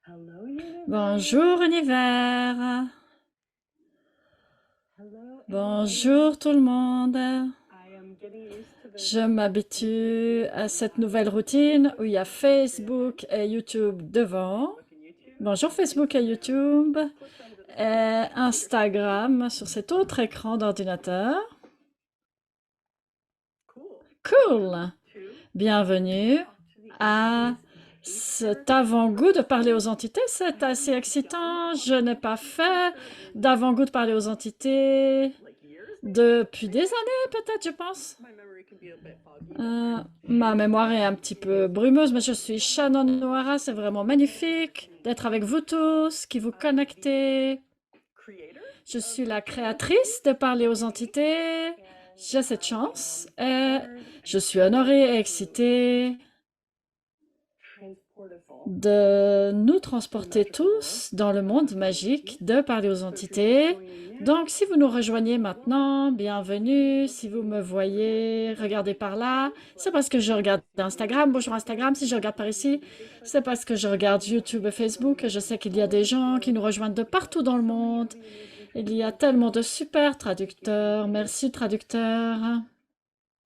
Hello, universe. Bonjour univers. Hello, Bonjour everyone. tout le monde. I am getting used to this Je m'habitue à cette nouvelle routine où il y a Facebook et YouTube devant. Facebook and YouTube. Bonjour And Facebook et Instagram YouTube. flipped onto the Et bigger screen. Instagram sur cet autre écran d'ordinateur. Cool. Cool. Welcome to Bienvenue to the à entities cet avant-goût de parler aux entités. C'est assez excitant. Je n'ai pas fait d'avant-goût de parler aux entités like years. depuis des années, peut-être, je pense. My memory can be a bit foggy. Ma mémoire est un petit peu brumeuse, mais je suis Shannon Noara. C'est vraiment magnifique d'être avec vous tous, qui vous connectez. Creator Je of suis la Parler aux créatrice de Parler aux entités. and J'ai cette I chance am et honored je and suis honorée et excited to excitée transport us all de nous to the transporter magical world tous dans le of monde astrology. magique de Parler aux So if you're just entités. joining now, Donc, si vous nous rejoignez welcome. maintenant, If you're bienvenue. Si vous looking me over here, voyez, regardez par là. C'est parce que je welcome. regarde If you're Instagram. Bonjour over here, Instagram. Si je regarde par ici, c'est parce que je regarde YouTube et Facebook. Et je sais qu'il y a all des over the gens qui world. nous rejoignent de We've got partout dans le so many monde. amazing Il y a translations tellement de now. super Thank you in traducteurs. advance. Merci traduceurs.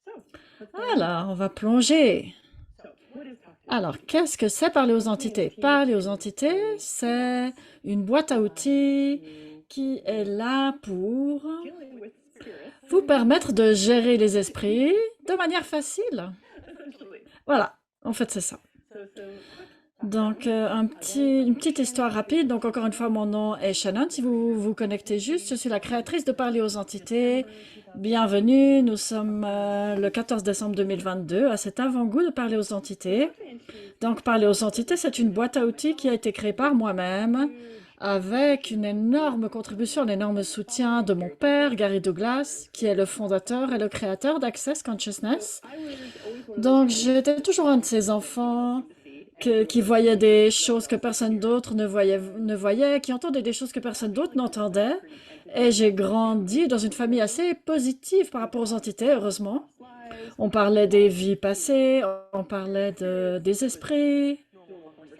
So let's dive in. Alors, on va plonger. So what is Talk to the Alors, Entities? qu'est-ce que c'est parler aux Talk to the entités? Entities Parler aux is entités, a c'est toolbox une boîte à outils to qui est là pour dealing with spirits, vous permettre de gérer les esprits de manière facile. essentially. Voilà, en fait, c'est ça. So some quick Donc, background. une petite histoire rapide. Donc, encore une fois, mon nom est Shannon. Si vous vous connectez juste, je suis la créatrice de Parler aux entités. Bienvenue, nous sommes le 14 décembre 2022 à cet avant-goût de Parler aux entités. Donc, Parler aux entités, c'est une boîte à outils qui a été créée par moi-même avec une énorme contribution, un énorme soutien de mon père, Gary Douglas, qui est le fondateur et le créateur d'Access Consciousness. Donc, j'étais toujours un de ces enfants qui voyait des choses que personne d'autre ne voyait, qui entendait des choses que personne d'autre n'entendait. Et j'ai grandi dans une famille assez positive par rapport aux entités, heureusement. On parlait des vies passées, on parlait des esprits.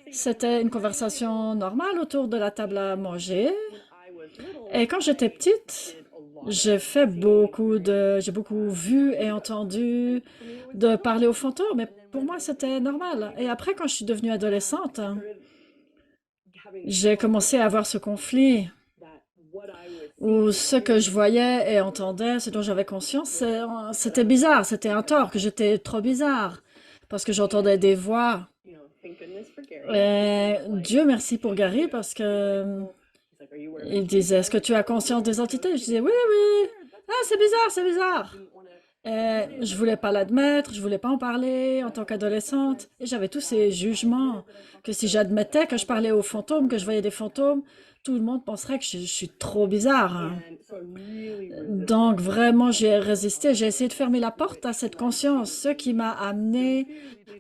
C'était une conversation normale autour de la table à manger. Et quand j'étais petite, j'ai beaucoup vu et entendu de parler aux fantômes, mais pour moi c'était normal. Et après, quand je suis devenue adolescente, j'ai commencé à avoir ce conflit où ce que je voyais et entendais, ce dont j'avais conscience, c'était bizarre, c'était un tort, que j'étais trop bizarre, parce que j'entendais des voix. Et Dieu merci pour Gary, parce que il disait, est-ce que tu as conscience des entités? Je disais, oui, oui. Ah, c'est bizarre, c'est bizarre. Et je voulais pas l'admettre, je voulais pas en parler en tant qu'adolescente. Et j'avais tous ces jugements que si j'admettais que je parlais aux fantômes, que je voyais des fantômes, tout le monde penserait que je suis trop bizarre. Donc vraiment, j'ai résisté, j'ai essayé de fermer la porte à cette conscience, ce qui m'a amené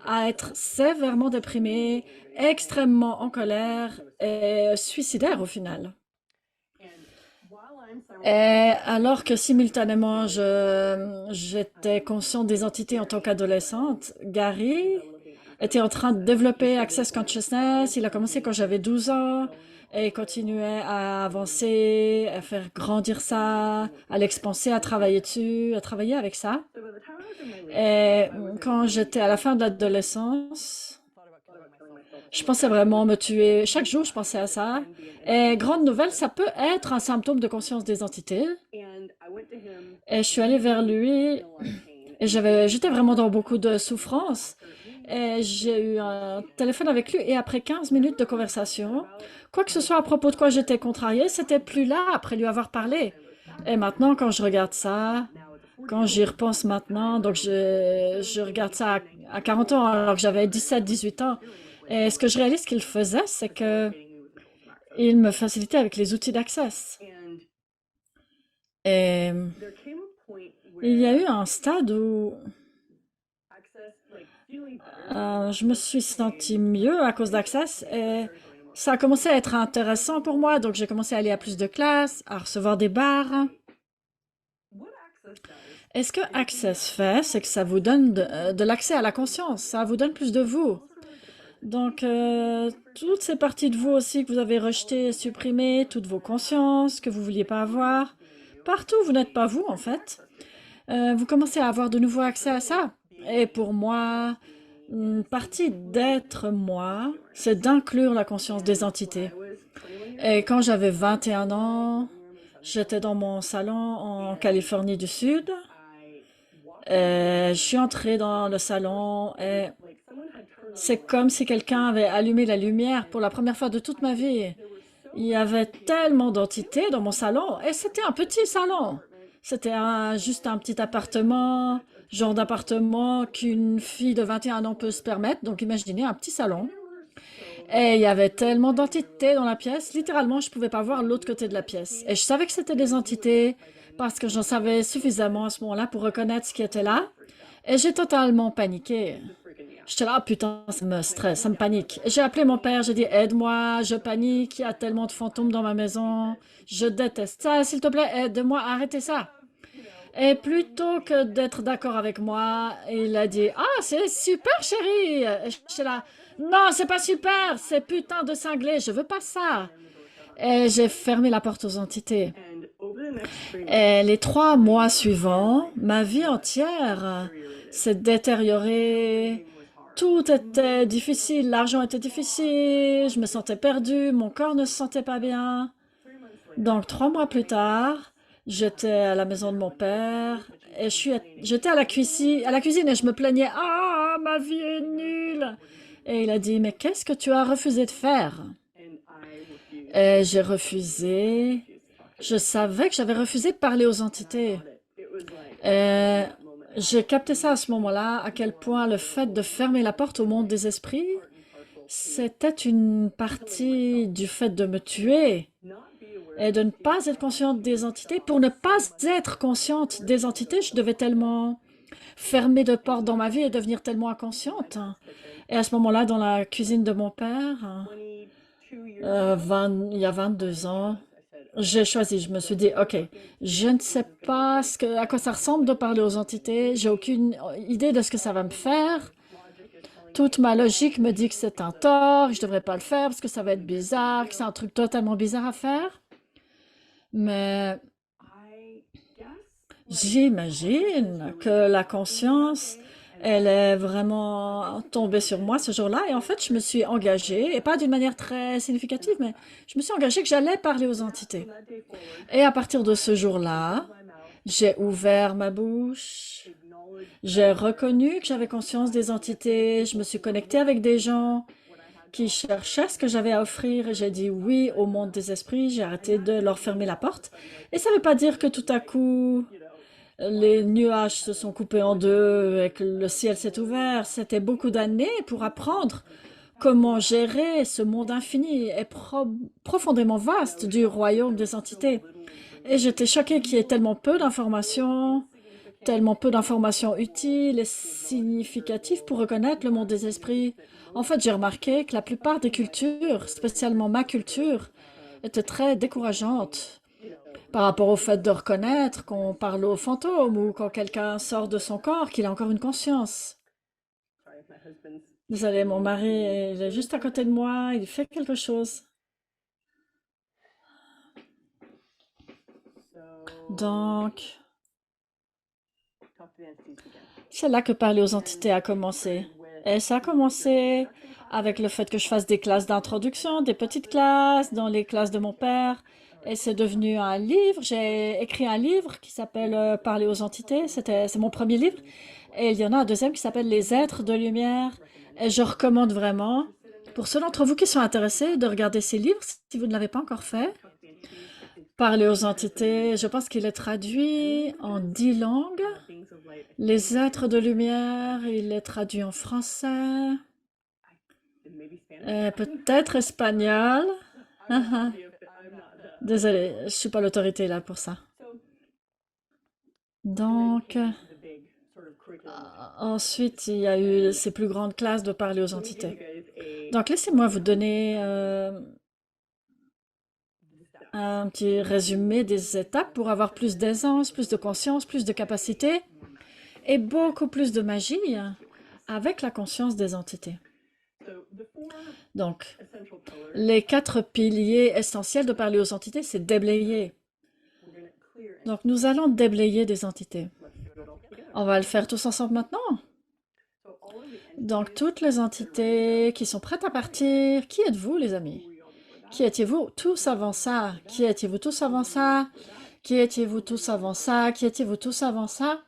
à être sévèrement déprimée, extrêmement en colère et suicidaire au final. Et alors que simultanément, j'étais consciente des entités en tant qu'adolescente, Gary était en train de développer Access Consciousness. Il a commencé quand j'avais 12 ans et continuait à avancer, à faire grandir ça, à l'expanser, à travailler dessus, à travailler avec ça. Et quand j'étais à la fin de l'adolescence, je pensais vraiment me tuer. Chaque jour, je pensais à ça. Et grande nouvelle, ça peut être un symptôme de conscience des entités. Et je suis allée vers lui et j'étais vraiment dans beaucoup de souffrance. Et j'ai eu un téléphone avec lui et après 15 minutes de conversation, quoi que ce soit à propos de quoi j'étais contrariée, c'était plus là après lui avoir parlé. Et maintenant, quand je regarde ça, quand j'y repense maintenant, donc je regarde ça à 40 ans alors que j'avais 17, 18 ans. Et ce que je réalise qu'il faisait, c'est que il me facilitait avec les outils d'access. Et il y a eu un stade où je me suis sentie mieux à cause d'Access et ça a commencé à être intéressant pour moi. Donc j'ai commencé à aller à plus de classes, à recevoir des bars. Et ce que Access fait, c'est que ça vous donne de l'accès à la conscience, ça vous donne plus de vous. Donc, toutes ces parties de vous aussi que vous avez rejetées, supprimées, toutes vos consciences que vous ne vouliez pas avoir, partout, vous n'êtes pas vous, en fait. Vous commencez à avoir de nouveau accès à ça. Et pour moi, une partie d'être moi, c'est d'inclure la conscience des entités. Et quand j'avais 21 ans, j'étais dans mon salon en Californie du Sud. Je suis entrée dans le salon et c'est comme si quelqu'un avait allumé la lumière pour la première fois de toute ma vie. Il y avait tellement d'entités dans mon salon et c'était un petit salon. C'était juste un petit appartement, genre d'appartement qu'une fille de 21 ans peut se permettre. Donc imaginez un petit salon. Et il y avait tellement d'entités dans la pièce, littéralement, je ne pouvais pas voir l'autre côté de la pièce. Et je savais que c'était des entités parce que j'en savais suffisamment à ce moment-là pour reconnaître ce qui était là. Et j'ai totalement paniqué. J'étais là, ah, putain, ça me stresse, ça me panique. J'ai appelé mon père, j'ai dit, aide-moi, je panique, il y a tellement de fantômes dans ma maison, je déteste ça, s'il te plaît, aide-moi, arrêtez ça. Et plutôt que d'être d'accord avec moi, il a dit, ah, c'est super, chérie. Et j'étais là, non, c'est pas super, c'est putain de cinglé, je veux pas ça. Et j'ai fermé la porte aux entités. Et les 3 mois suivants, ma vie entière s'est détériorée. Tout était difficile, l'argent était difficile, je me sentais perdue, mon corps ne se sentait pas bien. Donc 3 mois plus tard, j'étais à la maison de mon père et j'étais à la cuisine et je me plaignais, ah, ma vie est nulle. Et il a dit, mais qu'est-ce que tu as refusé de faire? Et j'ai refusé. Je savais que j'avais refusé de parler aux entités. Et j'ai capté ça à ce moment-là, à quel point le fait de fermer la porte au monde des esprits, c'était une partie du fait de me tuer et de ne pas être consciente des entités. Pour ne pas être consciente des entités, je devais tellement fermer de portes dans ma vie et devenir tellement inconsciente. Et à ce moment-là, dans la cuisine de mon père, il y a 22 ans, j'ai choisi, je me suis dit, OK, je ne sais pas à quoi ça ressemble de parler aux entités, j'ai aucune idée de ce que ça va me faire. Toute ma logique me dit que c'est un tort, que je ne devrais pas le faire parce que ça va être bizarre, que c'est un truc totalement bizarre à faire. Mais j'imagine que la conscience, elle est vraiment tombée sur moi ce jour-là. Et en fait, je me suis engagée, et pas d'une manière très significative, mais je me suis engagée que j'allais parler aux entités. Et à partir de ce jour-là, j'ai ouvert ma bouche, j'ai reconnu que j'avais conscience des entités, je me suis connectée avec des gens qui cherchaient ce que j'avais à offrir et j'ai dit oui au monde des esprits, j'ai arrêté de leur fermer la porte. Et ça ne veut pas dire que tout à coup, les nuages se sont coupés en deux et que le ciel s'est ouvert. C'était beaucoup d'années pour apprendre comment gérer ce monde infini et profondément vaste du royaume des entités. Et j'étais choquée qu'il y ait tellement peu d'informations utiles et significatives pour reconnaître le monde des esprits. En fait, j'ai remarqué que la plupart des cultures, spécialement ma culture, étaient très décourageantes par rapport au fait de reconnaître qu'on parle aux fantômes ou quand quelqu'un sort de son corps, qu'il a encore une conscience. Désolée, mon mari, il est juste à côté de moi, il fait quelque chose. Donc, c'est là que parler aux entités a commencé. Et ça a commencé avec le fait que je fasse des classes d'introduction, des petites classes dans les classes de mon père. Et c'est devenu un livre. J'ai écrit un livre qui s'appelle Parler aux entités. C'est mon premier livre. Et il y en a un deuxième qui s'appelle Les êtres de lumière. Et je recommande vraiment, pour ceux d'entre vous qui sont intéressés, de regarder ces livres si vous ne l'avez pas encore fait. Parler aux entités, je pense qu'il est traduit en 10 langues. Les êtres de lumière, il est traduit en français, peut-être espagnol. Désolée, je ne suis pas l'autorité là pour ça. Donc, ensuite, il y a eu ces plus grandes classes de parler aux entités. Donc, laissez-moi vous donner un petit résumé des étapes pour avoir plus d'aisance, plus de conscience, plus de capacité et beaucoup plus de magie avec la conscience des entités. Donc, les 4 piliers essentiels de parler aux entités, c'est déblayer. Donc, nous allons déblayer des entités. On va le faire tous ensemble maintenant. Donc, toutes les entités qui sont prêtes à partir, qui êtes-vous, les amis? Qui étiez-vous tous avant ça? Qui étiez-vous tous avant ça? Qui étiez-vous tous avant ça? Qui étiez-vous tous avant ça?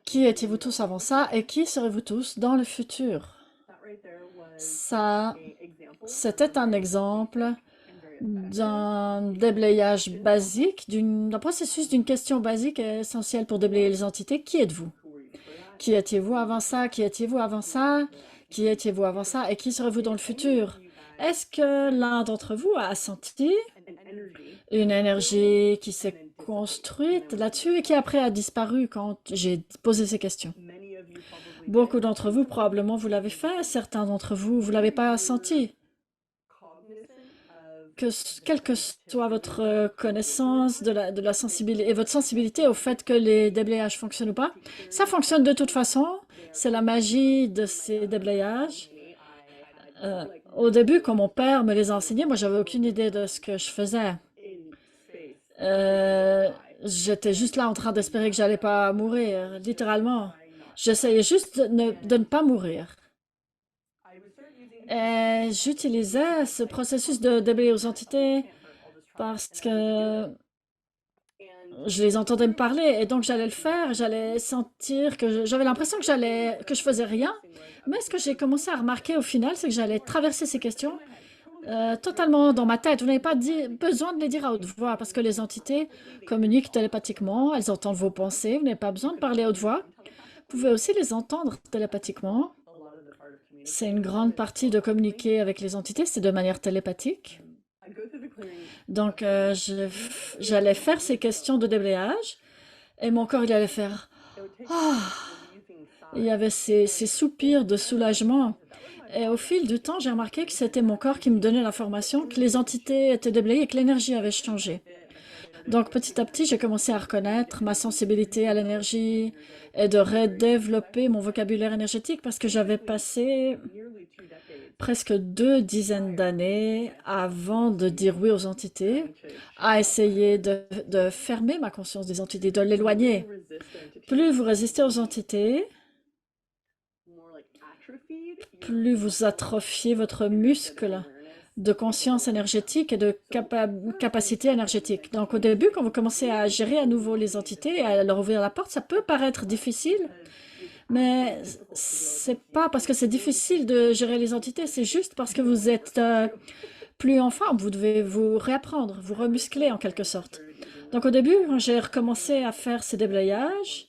Qui étiez-vous tous avant ça? Et qui serez-vous tous dans le futur? Ça, c'était un exemple d'un déblayage basique, d'un processus d'une question basique et essentielle pour déblayer les entités. Qui êtes-vous? Qui étiez-vous avant ça? Qui étiez-vous avant ça? Qui étiez-vous avant ça? Et qui serez-vous dans le futur? Est-ce que l'un d'entre vous a senti une énergie qui s'est construite là-dessus et qui après a disparu quand j'ai posé ces questions? Beaucoup d'entre vous, probablement, vous l'avez fait. Certains d'entre vous, vous l'avez pas senti. Quelle que soit votre connaissance de la sensibilité et votre sensibilité au fait que les déblayages fonctionnent ou pas, ça fonctionne de toute façon. C'est la magie de ces déblayages. Au début, quand mon père me les a enseignés, moi, j'avais aucune idée de ce que je faisais. J'étais juste là en train d'espérer que j'allais pas mourir, littéralement. J'essayais juste de ne pas mourir. Et j'utilisais ce processus de déblayer aux entités parce que je les entendais me parler et donc j'allais le faire, j'allais sentir que j'avais l'impression que je faisais rien. Mais ce que j'ai commencé à remarquer au final, c'est que j'allais traverser ces questions totalement dans ma tête. Vous n'avez pas besoin de les dire à haute voix parce que les entités communiquent télépathiquement, elles entendent vos pensées, vous n'avez pas besoin de parler à haute voix. Vous pouvez aussi les entendre télépathiquement. C'est une grande partie de communiquer avec les entités, c'est de manière télépathique. Donc, j'allais faire ces questions de déblayage et mon corps, il allait faire « Ah !» Il y avait ces soupirs de soulagement. Et au fil du temps, j'ai remarqué que c'était mon corps qui me donnait l'information que les entités étaient déblayées et que l'énergie avait changé. Donc, petit à petit, j'ai commencé à reconnaître ma sensibilité à l'énergie et de redévelopper mon vocabulaire énergétique parce que j'avais passé presque 2 dizaines d'années avant de dire oui aux entités, à essayer de fermer ma conscience des entités, de l'éloigner. Plus vous résistez aux entités, plus vous atrophiez votre muscle de conscience énergétique et de capacité énergétique. Donc au début, quand vous commencez à gérer à nouveau les entités et à leur ouvrir la porte, ça peut paraître difficile, mais c'est pas parce que c'est difficile de gérer les entités, c'est juste parce que vous êtes plus en forme. Vous devez vous réapprendre, vous remuscler en quelque sorte. Donc au début, quand j'ai recommencé à faire ces déblayages,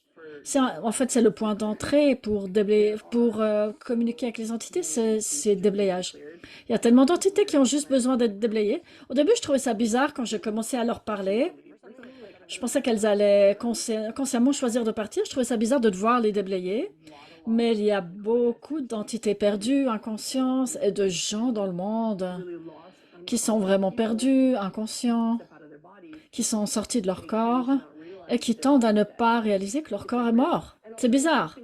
en fait, c'est le point d'entrée pour communiquer avec les entités, c'est déblayage. Il y a tellement d'entités qui ont juste besoin d'être déblayées. Au début, je trouvais ça bizarre quand j'ai commencé à leur parler. Je pensais qu'elles allaient consciemment choisir de partir. Je trouvais ça bizarre de devoir les déblayer. Mais il y a beaucoup d'entités perdues, inconscientes et de gens dans le monde qui sont vraiment perdus, inconscients, qui sont sortis de leur corps et qui tendent à ne pas réaliser que leur corps est mort. C'est bizarre.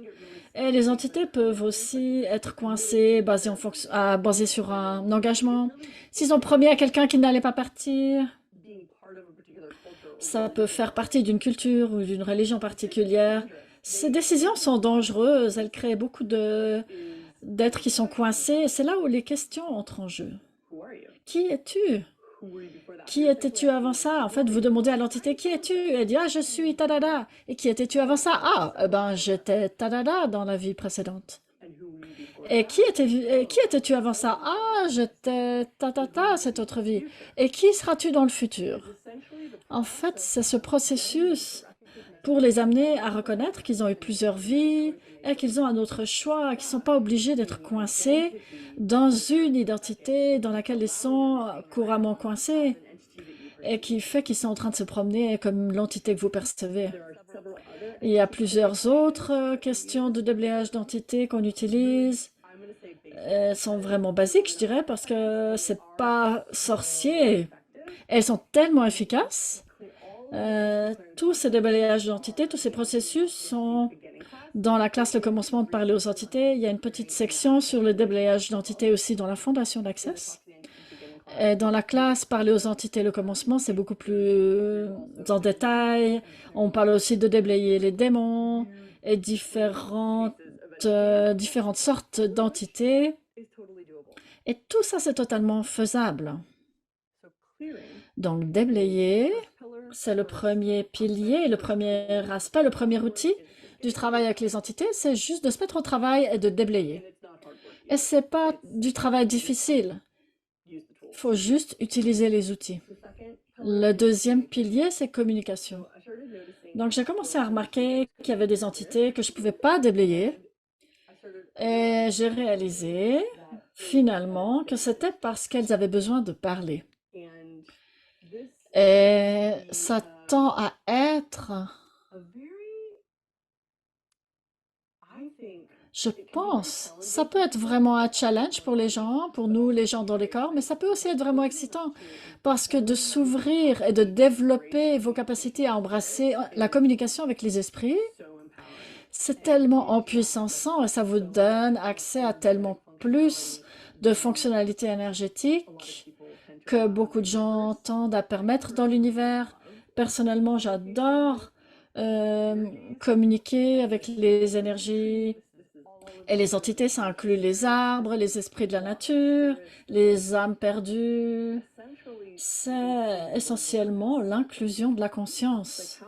Et les entités peuvent aussi être coincées, basées sur un engagement. S'ils ont promis à quelqu'un qu'ils n'allaient pas partir, ça peut faire partie d'une culture ou d'une religion particulière. Ces décisions sont dangereuses. Elles créent beaucoup d'êtres qui sont coincés. C'est là où les questions entrent en jeu. Qui es-tu? Qui étais-tu avant ça? En fait, vous demandez à l'entité qui es-tu? Elle dit ah, je suis tadada. Et qui étais-tu avant ça? Ah, ben j'étais tadada dans la vie précédente. Et qui étais-tu avant ça? Ah, j'étais tatata cette autre vie. Et qui seras-tu dans le futur? En fait, c'est ce processus pour les amener à reconnaître qu'ils ont eu plusieurs vies et qu'ils ont un autre choix, qu'ils ne sont pas obligés d'être coincés dans une identité dans laquelle ils sont couramment coincés et qui fait qu'ils sont en train de se promener comme l'entité que vous percevez. Il y a plusieurs autres questions de déblayage d'entité qu'on utilise. Elles sont vraiment basiques, je dirais, parce que c'est pas sorcier. Elles sont tellement efficaces. Tous ces déblayages d'entité, tous ces processus sont Dans la classe Le commencement de parler aux entités, il y a une petite section sur le déblayage d'entités aussi dans la Fondation d'Access. Et dans la classe Parler aux entités, le commencement, c'est beaucoup plus en détail. On parle aussi de déblayer les démons et différentes sortes d'entités. Et tout ça, c'est totalement faisable. Donc, déblayer, c'est le premier pilier, le premier aspect, le premier outil du travail avec les entités, c'est juste de se mettre au travail et de déblayer. Et c'est pas du travail difficile. Il faut juste utiliser les outils. Le deuxième pilier, c'est communication. Donc, j'ai commencé à remarquer qu'il y avait des entités que je ne pouvais pas déblayer. Et j'ai réalisé, finalement, que c'était parce qu'elles avaient besoin de parler. Et ça tend à être, je pense, ça peut être vraiment un challenge pour les gens, pour nous, les gens dans les corps, mais ça peut aussi être vraiment excitant parce que de s'ouvrir et de développer vos capacités à embrasser la communication avec les esprits, c'est tellement empuissant et ça vous donne accès à tellement plus de fonctionnalités énergétiques que beaucoup de gens tendent à permettre dans l'univers. Personnellement, j'adore communiquer avec les énergies et les entités. Ça inclut les arbres, les esprits de la nature, les âmes perdues. C'est essentiellement l'inclusion de la conscience.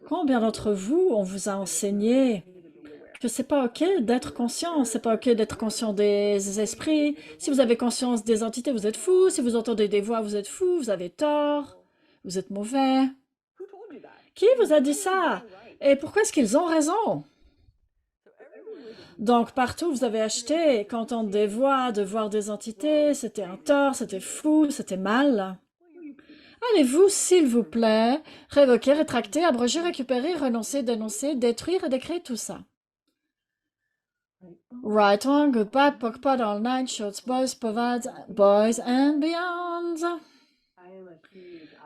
Combien d'entre vous, on vous a enseigné que c'est pas OK d'être conscient, c'est pas OK d'être conscient des esprits. Si vous avez conscience des entités, vous êtes fou. Si vous entendez des voix, vous êtes fou, vous avez tort, vous êtes mauvais. Qui vous a dit ça? Et pourquoi est-ce qu'ils ont raison? Donc, partout, vous avez acheté, qu'entendre des voix, de voir des entités, c'était un tort, c'était fou, c'était mal. Allez-vous, s'il vous plaît, révoquer, rétracter, abroger, récupérer, renoncer, dénoncer, détruire et décrire tout ça. Right on, good bad, poke pot all night, shorts, boys, provides, boys and beyond.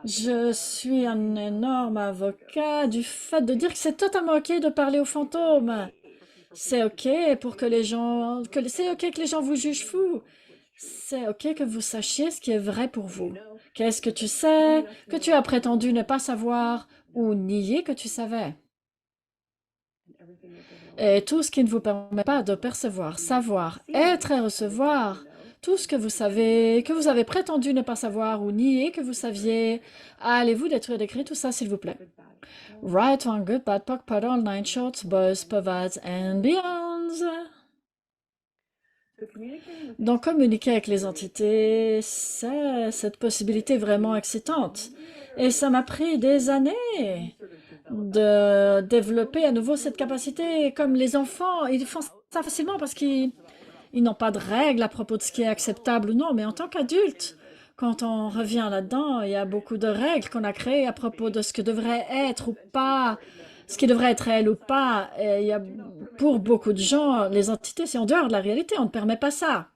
Je suis un énorme avocat du fait de dire que c'est totalement OK de parler aux fantômes. C'est OK pour que les gens, c'est OK que les gens vous jugent fou. C'est OK que vous sachiez ce qui est vrai pour vous. Qu'est-ce que tu sais, que tu as prétendu ne pas savoir ou nier que tu savais? Et tout ce qui ne vous permet pas de percevoir, savoir, être et recevoir, tout ce que vous savez, que vous avez prétendu ne pas savoir ou nier que vous saviez, allez-vous détruire, décrire tout ça, s'il vous plaît. Right, one, good, bad, pock, pot, all, nine shorts, boys, pervades and beyonds. Donc, communiquer avec les entités, c'est cette possibilité vraiment excitante. Et ça m'a pris des années de développer à nouveau cette capacité. Comme les enfants, ils font ça facilement parce qu'ils n'ont pas de règles à propos de ce qui est acceptable ou non. Mais en tant qu'adulte, quand on revient là-dedans, il y a beaucoup de règles qu'on a créées à propos de ce que devrait être ou pas, ce qui devrait être réel ou pas. Et il y a, pour beaucoup de gens, les entités, c'est en dehors de la réalité. On ne permet pas ça.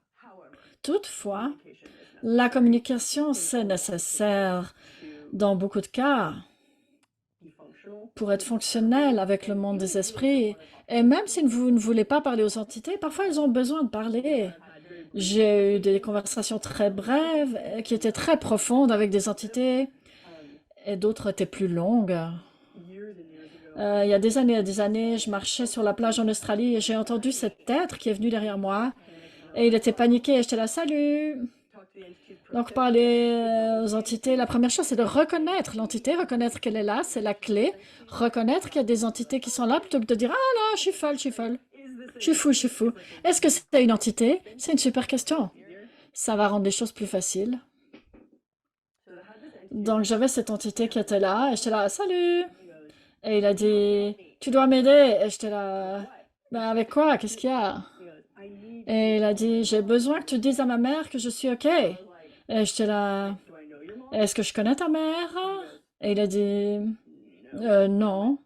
Toutefois, la communication, c'est nécessaire dans beaucoup de cas pour être fonctionnel avec le monde des esprits. Et même si vous ne voulez pas parler aux entités, parfois elles ont besoin de parler. J'ai eu des conversations très brèves qui étaient très profondes avec des entités et d'autres étaient plus longues. Il y a des années, je marchais sur la plage en Australie et j'ai entendu cet être qui est venu derrière moi et il était paniqué et j'étais là, salut! Donc, parler aux entités, la première chose, c'est de reconnaître l'entité, reconnaître qu'elle est là, c'est la clé. Reconnaître qu'il y a des entités qui sont là plutôt que de dire, ah là, je suis folle, je suis folle. Je suis fou, je suis fou. Est-ce que c'est une entité? C'est une super question. Ça va rendre les choses plus faciles. Donc, j'avais cette entité qui était là et j'étais là, salut! Et il a dit, tu dois m'aider. Et j'étais là, ben avec quoi? Qu'est-ce qu'il y a? Et il a dit, j'ai besoin que tu dises à ma mère que je suis OK. Et j'étais là, est-ce que je connais ta mère? Et il a dit, non.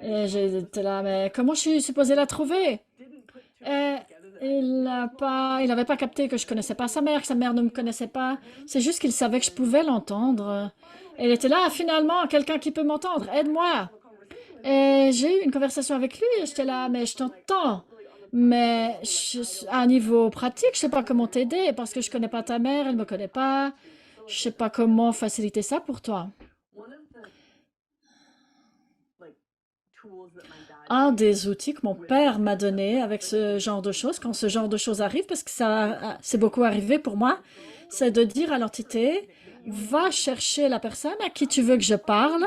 Et j'étais là, mais comment je suis supposée la trouver? Et il n'avait pas capté que je connaissais pas sa mère, que sa mère ne me connaissait pas. C'est juste qu'il savait que je pouvais l'entendre. Et il était là, finalement, quelqu'un qui peut m'entendre, aide-moi. Et j'ai eu une conversation avec lui et j'étais là, mais je t'entends. Mais à un niveau pratique, je sais pas comment t'aider parce que je connais pas ta mère, elle me connaît pas. Je sais pas comment faciliter ça pour toi. Un des outils que mon père m'a donné avec ce genre de choses, quand ce genre de choses arrive, parce que ça, c'est beaucoup arrivé pour moi, c'est de dire à l'entité, va chercher la personne à qui tu veux que je parle,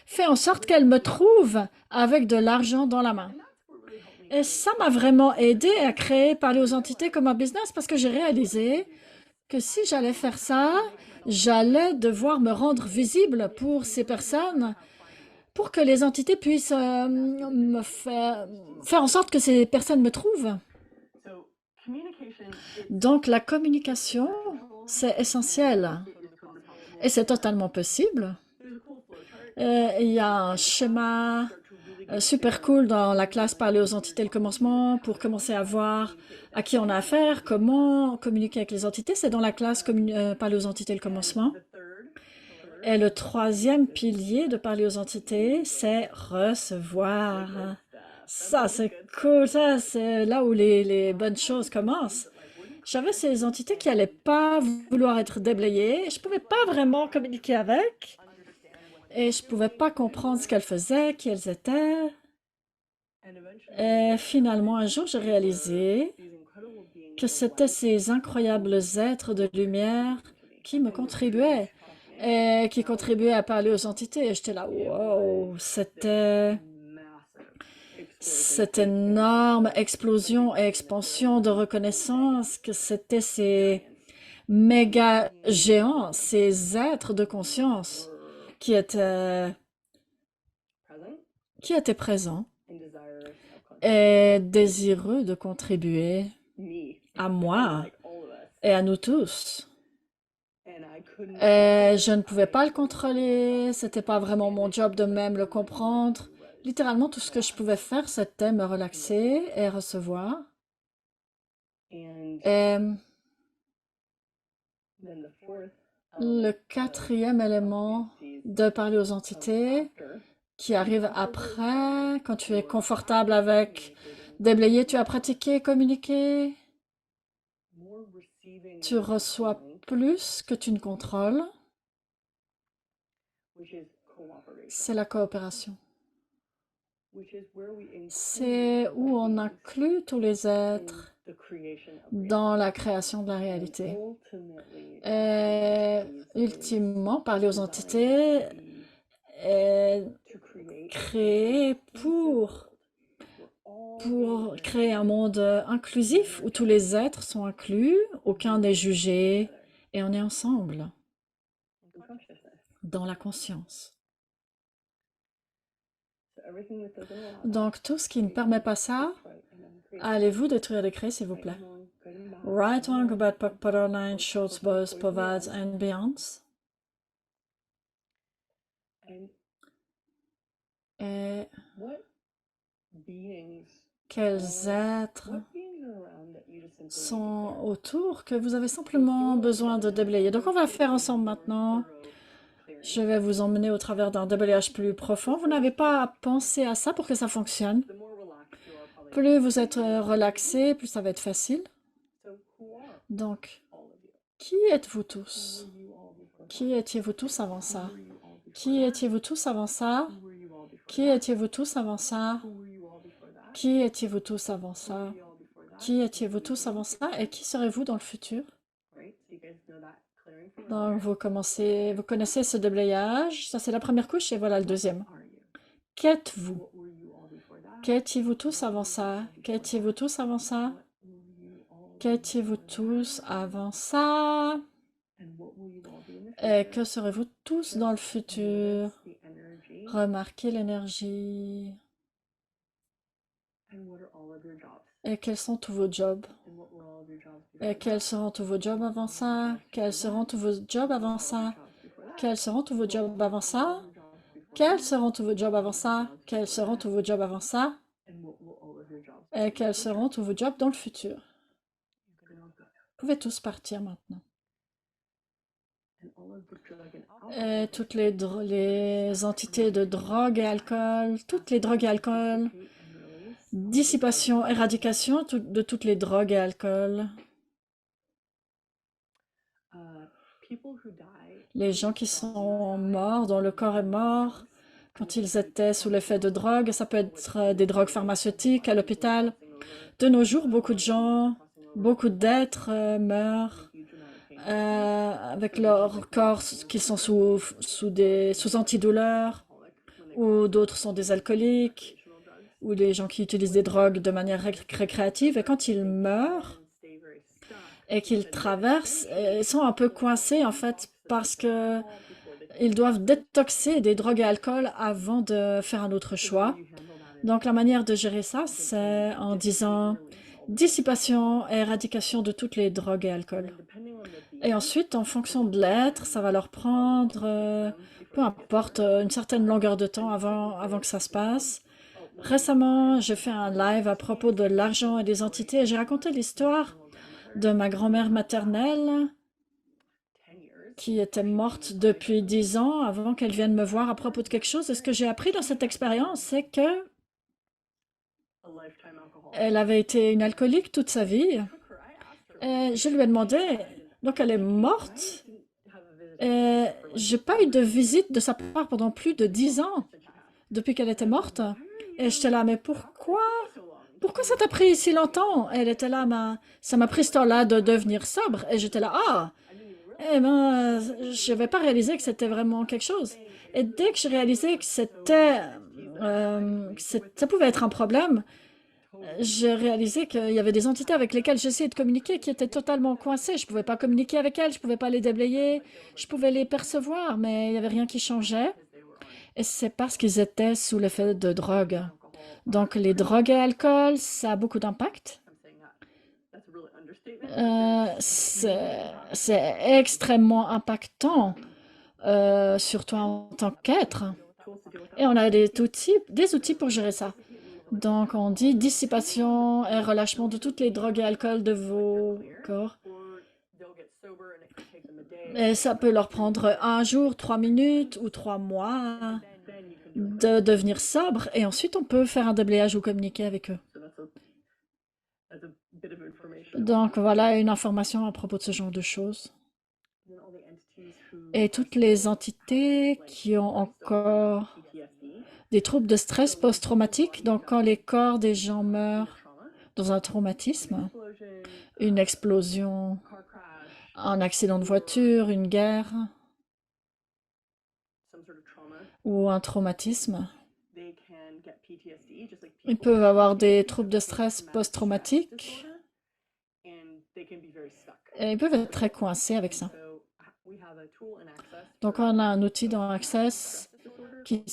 fais en sorte qu'elle me trouve avec de l'argent dans la main. Et ça m'a vraiment aidé à créer Parler aux entités comme un business parce que j'ai réalisé que si j'allais faire ça, j'allais devoir me rendre visible pour ces personnes pour que les entités puissent me faire en sorte que ces personnes me trouvent. Donc la communication, c'est essentiel et c'est totalement possible. Il y a un schéma super cool dans la classe Parler aux entités le commencement pour commencer à voir à qui on a affaire, comment communiquer avec les entités. C'est dans la classe Parler aux entités le commencement. Et le troisième pilier de Parler aux entités, c'est recevoir. Ça, c'est cool. Ça, c'est là où les bonnes choses commencent. J'avais ces entités qui n'allaient pas vouloir être déblayées. Je ne pouvais pas vraiment communiquer avec. Et je ne pouvais pas comprendre ce qu'elles faisaient, qui elles étaient. Et finalement, un jour, j'ai réalisé que c'était ces incroyables êtres de lumière qui me contribuaient et qui contribuaient à parler aux entités. Et j'étais là, wow, c'était cette énorme explosion et expansion de reconnaissance que c'était ces méga géants, ces êtres de conscience qui étaient, qui étaient présents et désireux de contribuer à moi et à nous tous. Et je ne pouvais pas le contrôler, c'était pas vraiment mon job de même le comprendre. Littéralement, tout ce que je pouvais faire, c'était me relaxer et recevoir. Et le quatrième élément de parler aux entités qui arrive après, quand tu es confortable avec déblayer, tu as pratiqué, communiqué, tu reçois plus que tu ne contrôles, c'est la coopération. C'est où on inclut tous les êtres dans la création de la réalité. Et ultimement, parler aux entités est créé pour créer un monde inclusif où tous les êtres sont inclus, aucun n'est jugé et on est ensemble dans la conscience. Donc tout ce qui ne permet pas ça, allez-vous détruire l'écrit, s'il vous plaît. Right on about Online, Shorts, Boys, Povads and Beyonds. Et quels êtres sont autour que vous avez simplement besoin de déblayer. Donc on va faire ensemble maintenant. Je vais vous emmener au travers d'un déblayage plus profond. Vous n'avez pas à penser à ça pour que ça fonctionne. Plus vous êtes relaxé, plus ça va être facile. Donc, qui êtes-vous tous? Qui étiez-vous tous avant ça? Qui étiez-vous tous avant ça? Qui étiez-vous tous avant ça? Qui étiez-vous tous avant ça? Qui étiez-vous tous avant ça? Et qui serez-vous dans le futur? Donc, vous connaissez ce déblayage. Ça, c'est la première couche et voilà le deuxième. Qu'êtes-vous? Qu'étiez-vous tous avant ça? Qu'étiez-vous tous avant ça? Qu'étiez-vous tous avant ça? Et que serez-vous tous dans le futur? Remarquez l'énergie. Et quels sont tous vos jobs? Et quels seront tous vos jobs avant ça? Quels seront tous vos jobs avant ça? Quels seront tous vos jobs avant ça? Quels seront tous vos jobs avant ça? Quels seront tous vos jobs avant ça? Et quels seront tous vos jobs dans le futur? Vous pouvez tous partir maintenant. Et toutes les entités de drogue et alcool, toutes les drogues et alcool, dissipation, éradication de toutes les drogues et alcool. Les gens qui sont morts, dont le corps est mort, quand ils étaient sous l'effet de drogue, ça peut être des drogues pharmaceutiques à l'hôpital. De nos jours, beaucoup de gens, beaucoup d'êtres meurent avec leur corps qui sont sous antidouleurs, ou d'autres sont des alcooliques, ou des gens qui utilisent des drogues de manière récréative. Et quand ils meurent et qu'ils traversent, ils sont un peu coincés en fait parce que ils doivent détoxer des drogues et alcool avant de faire un autre choix. Donc la manière de gérer ça, c'est en disant dissipation et éradication de toutes les drogues et alcool. Et ensuite, en fonction de l'être, ça va leur prendre, peu importe, une certaine longueur de temps avant que ça se passe. Récemment, j'ai fait un live à propos de l'argent et des entités et j'ai raconté l'histoire de ma grand-mère maternelle qui était morte depuis 10 ans avant qu'elle vienne me voir à propos de quelque chose. Et ce que j'ai appris dans cette expérience, c'est que elle avait été une alcoolique toute sa vie. Et je lui ai demandé, donc elle est morte. Et j'ai pas eu de visite de sa part pendant plus de 10 ans, depuis qu'elle était morte. Et j'étais là, mais pourquoi? Pourquoi ça t'a pris si longtemps? Elle était là, ça m'a pris ce temps-là de devenir sobre. Et j'étais là, ah! Eh ben, je n'avais pas réalisé que c'était vraiment quelque chose. Et dès que j'ai réalisé que ça pouvait être un problème, j'ai réalisé qu'il y avait des entités avec lesquelles j'essayais de communiquer qui étaient totalement coincées. Je ne pouvais pas communiquer avec elles, je ne pouvais pas les déblayer, je pouvais les percevoir, mais il n'y avait rien qui changeait. Et c'est parce qu'ils étaient sous l'effet de drogue. Donc, les drogues et l'alcool, ça a beaucoup d'impact. C'est extrêmement impactant sur toi en tant qu'être. Et on a des outils pour gérer ça. Donc, on dit dissipation et relâchement de toutes les drogues et alcool de vos corps. Et ça peut leur prendre 1 jour, 3 minutes ou 3 mois de devenir sobre. Et ensuite, on peut faire un déblayage ou communiquer avec eux. Donc, voilà une information à propos de ce genre de choses. Et toutes les entités qui ont encore des troubles de stress post-traumatique, donc quand les corps des gens meurent dans un traumatisme, une explosion, un accident de voiture, une guerre ou un traumatisme, ils peuvent avoir des troubles de stress post-traumatiques et ils peuvent être très coincés avec ça. Donc, on a un outil dans Access qui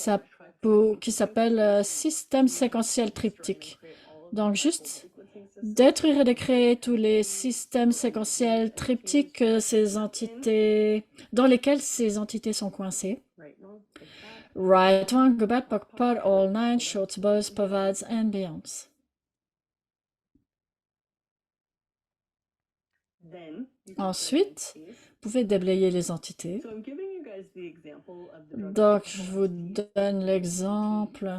s'appelle système séquentiel triptyque. Donc, juste détruire et décréer tous les systèmes séquentiels triptyques dans lesquels ces entités sont coincées. Right one, go back, pot, all 9, shorts, boys, pavads, and beyonds. Ensuite, vous pouvez déblayer les entités. Donc, je vous donne l'exemple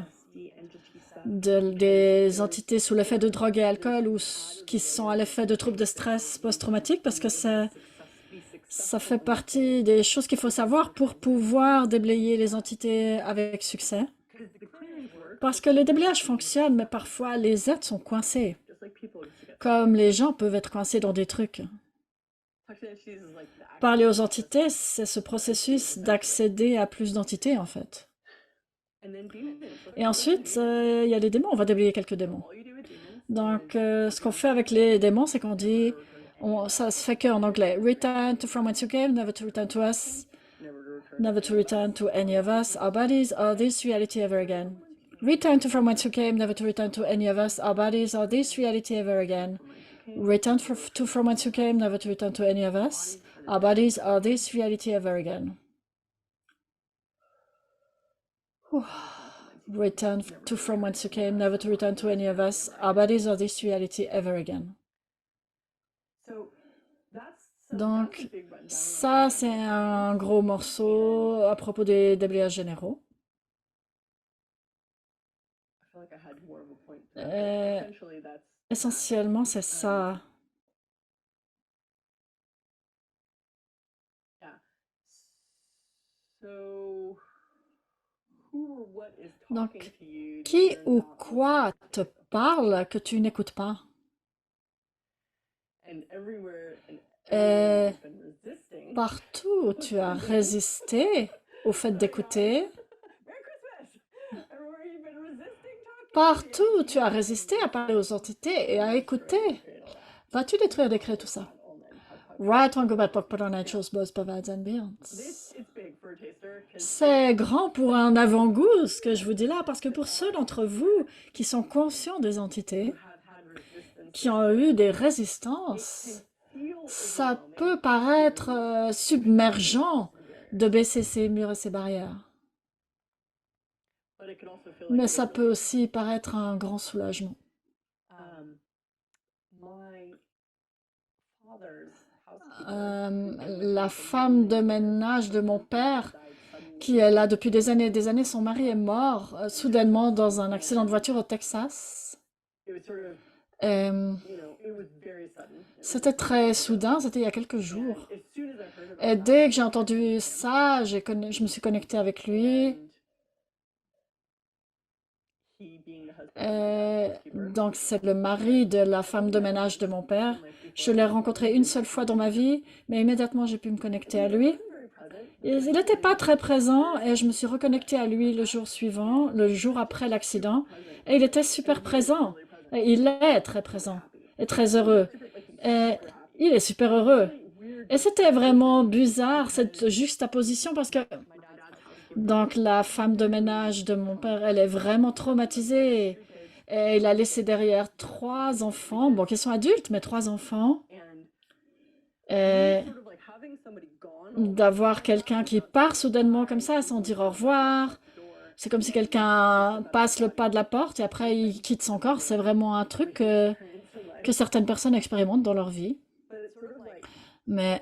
des entités sous l'effet de drogue et alcool ou qui sont à l'effet de troubles de stress post-traumatique parce que ça fait partie des choses qu'il faut savoir pour pouvoir déblayer les entités avec succès. Parce que le déblayage fonctionne, mais parfois les êtres sont coincés. Comme les gens peuvent être coincés dans des trucs. Parler aux entités, c'est ce processus d'accéder à plus d'entités, en fait. Et ensuite, il y a les démons. On va déblayer quelques démons. Donc, ce qu'on fait avec les démons, c'est qu'on dit, ça se fait qu'en anglais. Return to from whence you came, never to return to us, never to return to any of us, our bodies, or this reality ever again. Return to from whence you came, never to return to any of us, our bodies, or this reality ever again. Return to from whence you came, never to return to any of us, our bodies, or this reality ever again. Return to from whence you came, never to return to any of us, our bodies, or this reality ever again. Donc, ça, c'est un gros morceau à propos des débliages généraux. Euh, Essentiellement, c'est ça. Donc, qui ou quoi te parle que tu n'écoutes pas? Et partout, tu as résisté au fait d'écouter. Partout, tu as résisté à parler aux entités et à écouter. Vas-tu détruire d'écrire tout ça? Right on Gobat Pokpot on Nature's Buzz Pavads and Beyond. C'est grand pour un avant-goût, ce que je vous dis là, parce que pour ceux d'entre vous qui sont conscients des entités, qui ont eu des résistances, ça peut paraître submergent de baisser ces murs et ces barrières. Mais ça peut aussi paraître un grand soulagement. La femme de ménage de mon père, qui est là depuis des années, son mari est mort soudainement dans un accident de voiture au Texas. Euh, C'était très soudain, c'était il y a quelques jours. Et dès que j'ai entendu ça, je me suis connectée avec lui. Donc, c'est le mari de la femme de ménage de mon père. Je l'ai rencontré une seule fois dans ma vie, mais immédiatement j'ai pu me connecter à lui. Il n'était pas très présent et je me suis reconnectée à lui le jour suivant, le jour après l'accident, et il était super présent. Et il est très présent et très heureux. Et il est super heureux. Et c'était vraiment bizarre cette juxtaposition parce que donc la femme de ménage de mon père, elle est vraiment traumatisée. Et il a laissé derrière trois enfants, bon, qui sont adultes, mais trois enfants. Et d'avoir quelqu'un qui part soudainement comme ça, sans dire au revoir. C'est comme si quelqu'un passe le pas de la porte et après il quitte son corps. C'est vraiment un truc que certaines personnes expérimentent dans leur vie. Mais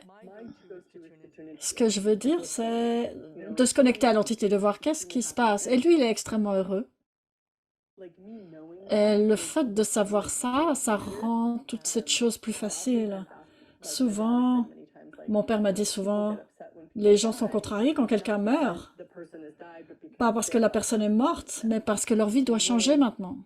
ce que je veux dire, c'est de se connecter à l'entité, de voir qu'est-ce qui se passe. Et lui, il est extrêmement heureux. Et le fait de savoir ça, ça rend toute cette chose plus facile. Souvent, mon père m'a dit souvent, les gens sont contrariés quand quelqu'un meurt. Pas parce que la personne est morte, mais parce que leur vie doit changer maintenant.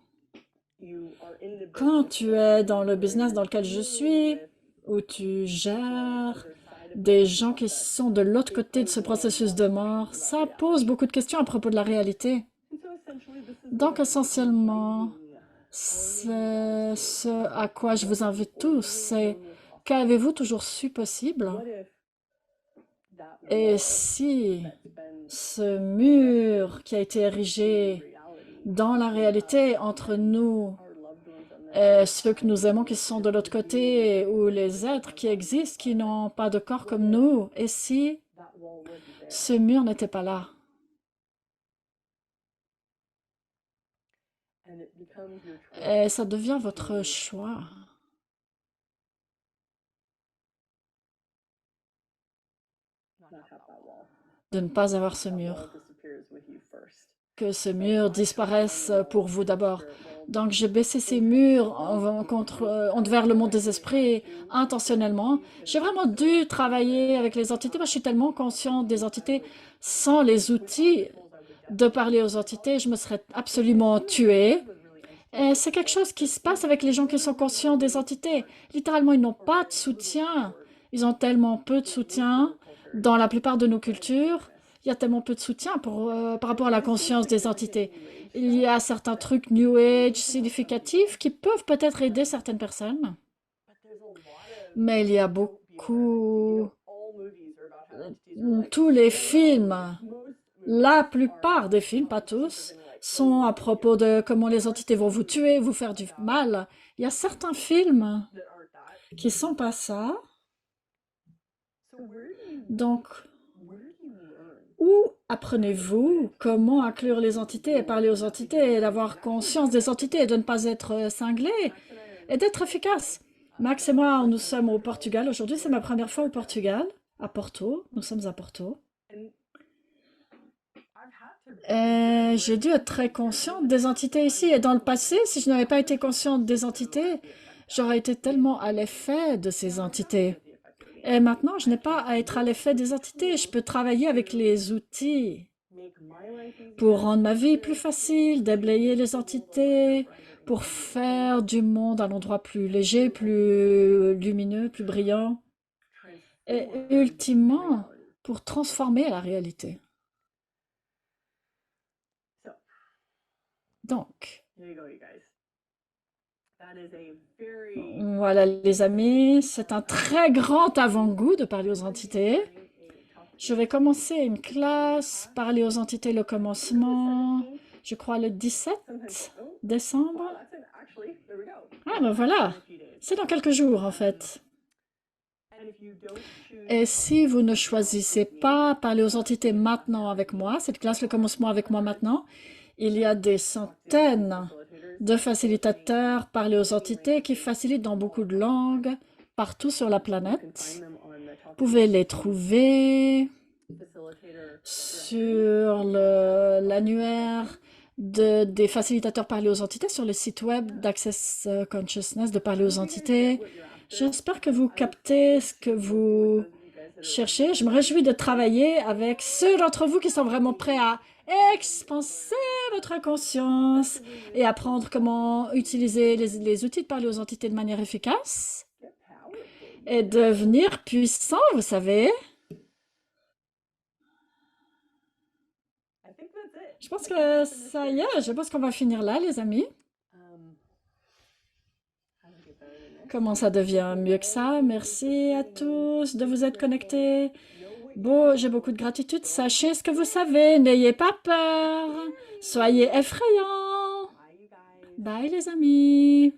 Quand tu es dans le business dans lequel je suis, où tu gères des gens qui sont de l'autre côté de ce processus de mort, ça pose beaucoup de questions à propos de la réalité. Donc, essentiellement, c'est ce à quoi je vous invite tous, c'est qu'avez-vous toujours su possible? Et si ce mur qui a été érigé dans la réalité entre nous et ceux que nous aimons qui sont de l'autre côté, ou les êtres qui existent qui n'ont pas de corps comme nous, et si ce mur n'était pas là? Et ça devient votre choix de ne pas avoir ce mur. Que ce mur disparaisse pour vous d'abord. Donc, j'ai baissé ces murs envers le monde des esprits intentionnellement. J'ai vraiment dû travailler avec les entités parce que je suis tellement consciente des entités. Sans les outils de parler aux entités, je me serais absolument tuée. Et c'est quelque chose qui se passe avec les gens qui sont conscients des entités. Littéralement, ils n'ont pas de soutien. Ils ont tellement peu de soutien dans la plupart de nos cultures. Il y a tellement peu de soutien par rapport à la conscience des entités. Il y a certains trucs New Age significatifs qui peuvent peut-être aider certaines personnes. Mais il y a beaucoup... Tous les films, la plupart des films, pas tous, sont à propos de comment les entités vont vous tuer, vous faire du mal. Il y a certains films qui sont pas ça. Donc, où apprenez-vous comment inclure les entités et parler aux entités et d'avoir conscience des entités et de ne pas être cinglé et d'être efficace? Max et moi, nous sommes au Portugal aujourd'hui. C'est ma première fois au Portugal, à Porto. Nous sommes à Porto. Et j'ai dû être très consciente des entités ici. Et dans le passé, si je n'avais pas été consciente des entités, j'aurais été tellement à l'effet de ces entités. Et maintenant, je n'ai pas à être à l'effet des entités. Je peux travailler avec les outils pour rendre ma vie plus facile, déblayer les entités, pour faire du monde un endroit plus léger, plus lumineux, plus brillant, et ultimement pour transformer la réalité. Donc, voilà les amis, c'est un très grand avant-goût de parler aux entités. Je vais commencer une classe, parler aux entités le commencement, je crois le 17 décembre. Ah ben voilà, c'est dans quelques jours en fait. Et si vous ne choisissez pas parler aux entités maintenant avec moi, cette classe le commencement avec moi maintenant, il y a des centaines de facilitateurs parler aux entités qui facilitent dans beaucoup de langues partout sur la planète. Vous pouvez les trouver sur l'annuaire des facilitateurs parler aux entités sur le site web d'Access Consciousness de parler aux entités. J'espère que vous captez ce que vous cherchez. Je me réjouis de travailler avec ceux d'entre vous qui sont vraiment prêts à expanser votre conscience et apprendre comment utiliser les outils de parler aux entités de manière efficace et devenir puissant, vous savez. Je pense que ça y est, je pense qu'on va finir là, les amis. Comment ça devient mieux que ça? Merci à tous de vous être connectés. Bon, j'ai beaucoup de gratitude. Sachez ce que vous savez. N'ayez pas peur. Soyez effrayants. Bye, les amis.